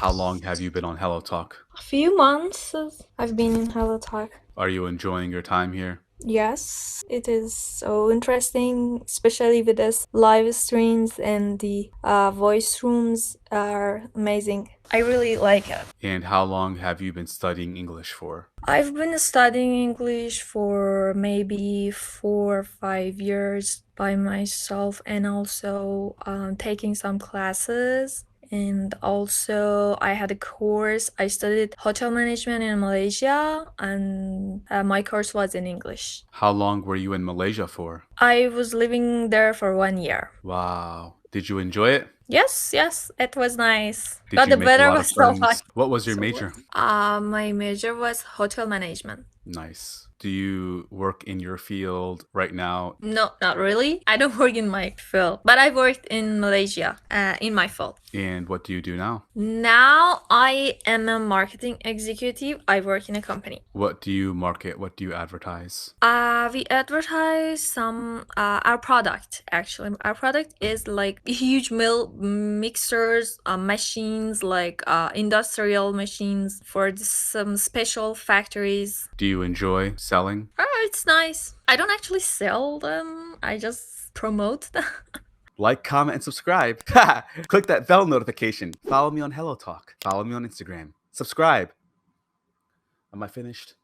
How long have you been on HelloTalk? A few months I've been in HelloTalk. Are you enjoying your time here? Yes, it is so interesting, especially with this live streams and the voice rooms are amazing. I really like it. And how long have you been studying English for? I've been studying English for maybe 4 or 5 years by myself and also taking some classes. And also, I had a course. I studied hotel management in Malaysia, and my course was in English. How long were you in Malaysia for? I was living there for 1 year. Wow. Did you enjoy it? Yes, it was nice. Did But you the make a weather lot was of so hot. friends? What was your So what? major? My major was hotel management. Nice. Do you work in your field right now? No, not really. I don't work in my field, but I worked in Malaysia, in my field. And what do you do now? Now I am a marketing executive. I work in a company. What do you market? What do you advertise? We advertise some our product actually. Our product is like huge mill mixers, machines like industrial machines for some special factories. Do you enjoy selling? Oh, it's nice. I don't actually sell them. I just promote them. Like, comment, and subscribe. Click that bell notification. Follow me on HelloTalk. Follow me on Instagram. Subscribe. Am I finished?